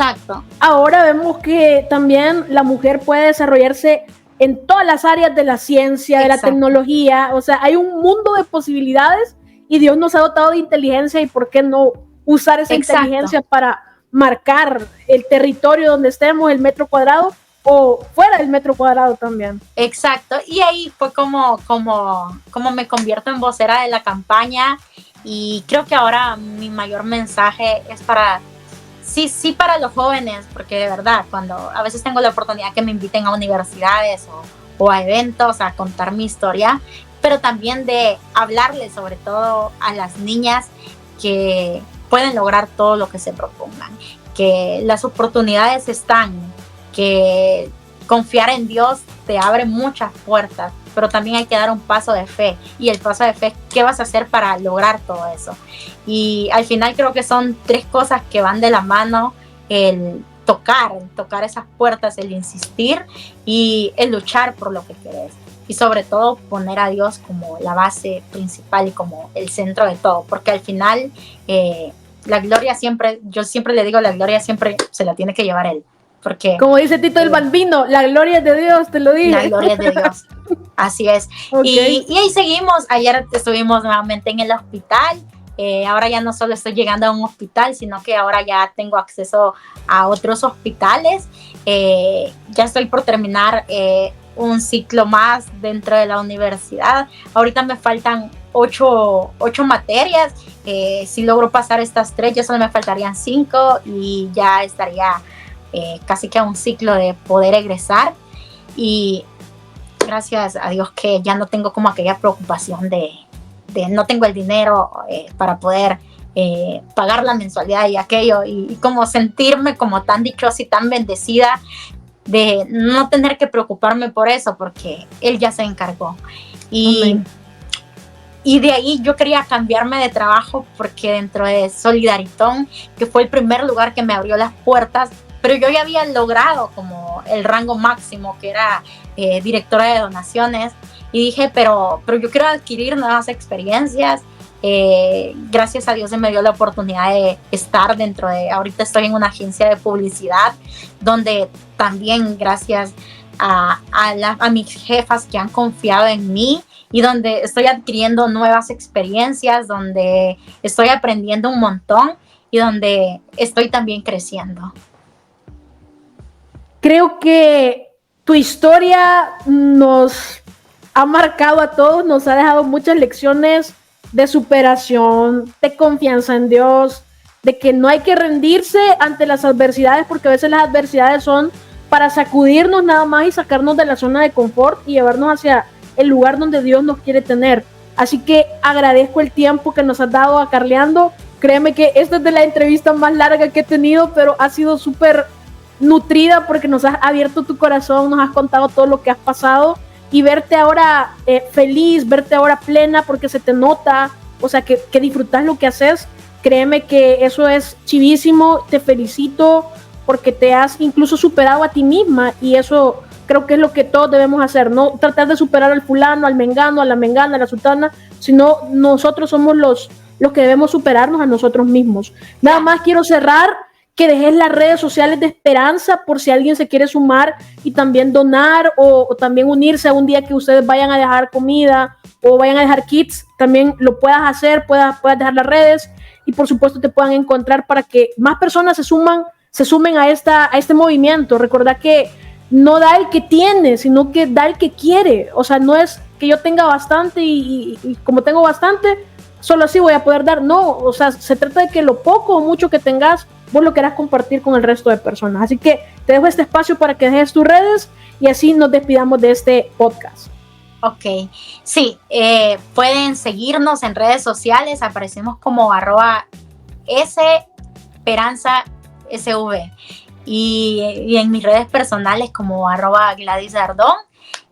ahora vemos que también la mujer puede desarrollarse en todas las áreas de la ciencia, de la tecnología. O sea, hay un mundo de posibilidades y Dios nos ha dotado de inteligencia, y ¿por qué no usar esa inteligencia para marcar el territorio donde estemos, el metro cuadrado o fuera del metro cuadrado también? Exacto, y ahí fue como me convierto en vocera de la campaña. Y creo que ahora mi mayor mensaje es para los jóvenes, porque de verdad, cuando a veces tengo la oportunidad que me inviten a universidades o a eventos a contar mi historia, pero también de hablarles sobre todo a las niñas que pueden lograr todo lo que se propongan, que las oportunidades están, que confiar en Dios te abre muchas puertas, pero también hay que dar un paso de fe, y el paso de fe es qué vas a hacer para lograr todo eso. Y al final creo que son 3 cosas que van de la mano: el tocar esas puertas, el insistir y el luchar por lo que querés, y sobre todo poner a Dios como la base principal y como el centro de todo, porque al final la gloria siempre, yo siempre le digo, la gloria siempre se la tiene que llevar Él. Porque, como dice Tito el Bambino, la gloria es de Dios, te lo dije. La gloria es de Dios, así es. Y ahí seguimos. Ayer estuvimos nuevamente en el hospital. Ahora ya no solo estoy llegando a un hospital, sino que ahora ya tengo acceso a otros hospitales. Ya estoy por terminar un ciclo más dentro de la universidad. Ahorita me faltan 8 materias. Si logro pasar estas 3, ya solo me faltarían 5 y ya estaría casi que a un ciclo de poder egresar. Y gracias a Dios que ya no tengo como aquella preocupación de no tengo el dinero para poder pagar la mensualidad y aquello, y como sentirme como tan dichosa y tan bendecida de no tener que preocuparme por eso, porque Él ya se encargó. Y de ahí yo quería cambiarme de trabajo, porque dentro de Solidaritón, que fue el primer lugar que me abrió las puertas, pero yo ya había logrado como el rango máximo, que era directora de donaciones, y dije, pero yo quiero adquirir nuevas experiencias. Gracias a Dios se me dio la oportunidad de estar ahorita estoy en una agencia de publicidad, donde también gracias a mis jefas que han confiado en mí, y donde estoy adquiriendo nuevas experiencias, donde estoy aprendiendo un montón y donde estoy también creciendo. Creo que tu historia nos ha marcado a todos, nos ha dejado muchas lecciones de superación, de confianza en Dios, de que no hay que rendirse ante las adversidades, porque a veces las adversidades son para sacudirnos nada más y sacarnos de la zona de confort y llevarnos hacia el lugar donde Dios nos quiere tener. Así que agradezco el tiempo que nos has dado a Carleando. Créeme que esta es de la entrevista más larga que he tenido, pero ha sido súper nutrida porque nos has abierto tu corazón, nos has contado todo lo que has pasado, y verte ahora feliz, verte ahora plena, porque se te nota, o sea, que disfrutas lo que haces. Créeme que eso es chivísimo, te felicito porque te has incluso superado a ti misma, y eso creo que es lo que todos debemos hacer, no tratar de superar al fulano, al mengano, a la mengana, a la sultana, sino nosotros somos los que debemos superarnos a nosotros mismos. Nada más quiero cerrar, que dejes las redes sociales de Esperanza por si alguien se quiere sumar y también donar, o también unirse a un día que ustedes vayan a dejar comida o vayan a dejar kits, también lo puedas hacer, puedas dejar las redes y por supuesto te puedan encontrar para que más personas se sumen a este movimiento. Recordad que no da el que tiene, sino que da el que quiere. O sea, no es que yo tenga bastante y como tengo bastante, solo así voy a poder dar. No, o sea, se trata de que lo poco o mucho que tengas, vos lo querás compartir con el resto de personas. Así que te dejo este espacio para que dejes tus redes y así nos despidamos de este podcast. Ok, sí, pueden seguirnos en redes sociales, aparecemos como @esperanzasv y en mis redes personales como @Gladys Ardón.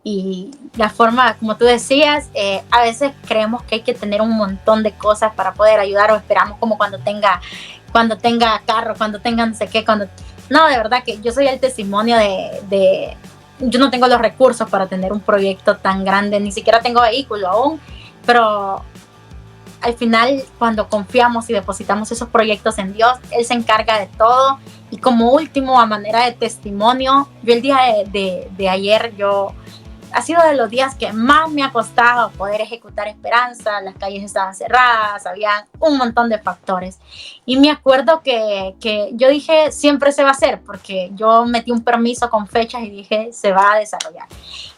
Y la forma, como tú decías, a veces creemos que hay que tener un montón de cosas para poder ayudar, o esperamos como cuando tenga carro, cuando tenga no sé qué, no, de verdad que yo soy el testimonio de yo no tengo los recursos para tener un proyecto tan grande, ni siquiera tengo vehículo aún, pero al final cuando confiamos y depositamos esos proyectos en Dios, Él se encarga de todo. Y como último, a manera de testimonio, yo el día de ayer, ha sido de los días que más me ha costado poder ejecutar Esperanza. Las calles estaban cerradas, había un montón de factores. Y me acuerdo que yo dije, siempre se va a hacer, porque yo metí un permiso con fechas y dije, se va a desarrollar.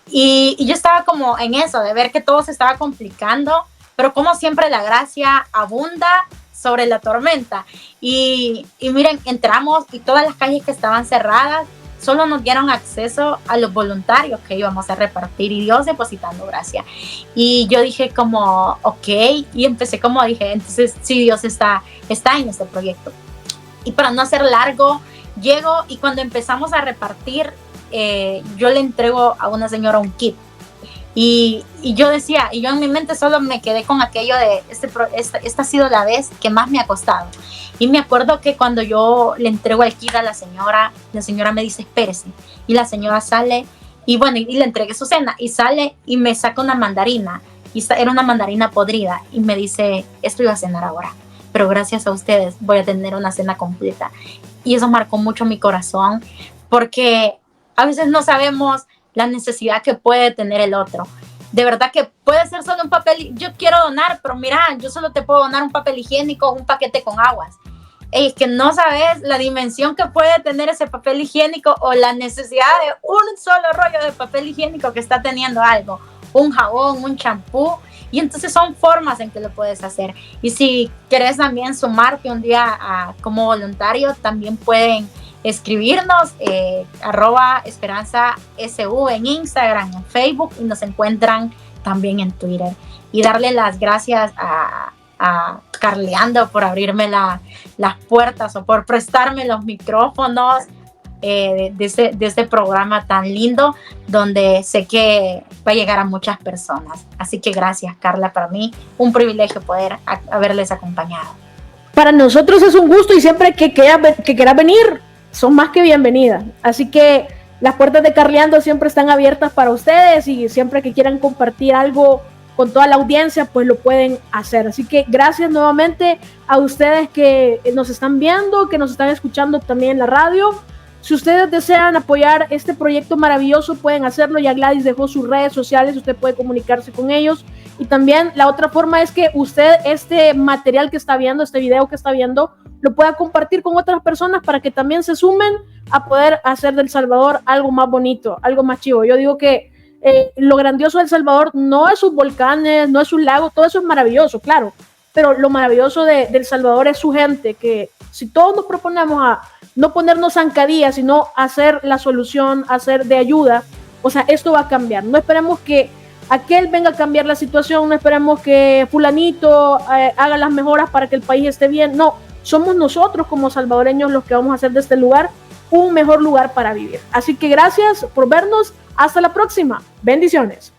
Y yo estaba como en eso, de ver que todo se estaba complicando, pero como siempre la gracia abunda sobre la tormenta. Y miren, entramos y todas las calles que estaban cerradas, solo nos dieron acceso a los voluntarios que íbamos a repartir y Dios depositando gracia. Y yo dije como, ok, y empecé como dije, entonces sí, Dios está en este proyecto. Y para no hacer largo, llego y cuando empezamos a repartir, yo le entrego a una señora un kit. Y yo decía, y yo en mi mente solo me quedé con aquello de, esta ha sido la vez que más me ha costado. Y me acuerdo que cuando yo le entrego el kit a la señora me dice, espérese. Y la señora sale, y bueno, y le entregué su cena, y sale y me saca una mandarina, y era una mandarina podrida, y me dice, esto iba a cenar ahora, pero gracias a ustedes voy a tener una cena completa. Y eso marcó mucho mi corazón, porque a veces no sabemos la necesidad que puede tener el otro. De verdad que puede ser solo un papel, yo quiero donar, pero mira, yo solo te puedo donar un papel higiénico o un paquete con aguas. Es que no sabes la dimensión que puede tener ese papel higiénico o la necesidad de un solo rollo de papel higiénico que está teniendo algo, un jabón, un champú, y entonces son formas en que lo puedes hacer. Y si querés también sumarte un día como voluntario, también pueden escribirnos @esperanzasv en Instagram, en Facebook, y nos encuentran también en Twitter. Y darle las gracias a Carleando por abrirme las puertas o por prestarme los micrófonos de este programa tan lindo, donde sé que va a llegar a muchas personas. Así que gracias, Carla, para mí un privilegio poder haberles acompañado. Para nosotros es un gusto y siempre que quieras venir, son más que bienvenidas. Así que las puertas de Carleando siempre están abiertas para ustedes y siempre que quieran compartir algo con toda la audiencia, pues lo pueden hacer. Así que gracias nuevamente a ustedes que nos están viendo, que nos están escuchando también en la radio. Si ustedes desean apoyar este proyecto maravilloso, pueden hacerlo. Ya Gladys dejó sus redes sociales, usted puede comunicarse con ellos. Y también la otra forma es que usted este material que está viendo, este video que está viendo, lo pueda compartir con otras personas para que también se sumen a poder hacer del Salvador algo más bonito, algo más chivo. Yo digo que lo grandioso del Salvador no es sus volcanes, no es sus lagos, todo eso es maravilloso, claro, pero lo maravilloso del Salvador es su gente, que si todos nos proponemos a no ponernos zancadillas, sino hacer la solución, hacer de ayuda, o sea, esto va a cambiar. No esperemos que aquel venga a cambiar la situación, no esperemos que fulanito haga las mejoras para que el país esté bien, no, somos nosotros como salvadoreños los que vamos a hacer de este lugar un mejor lugar para vivir. Así que gracias por vernos, hasta la próxima, bendiciones.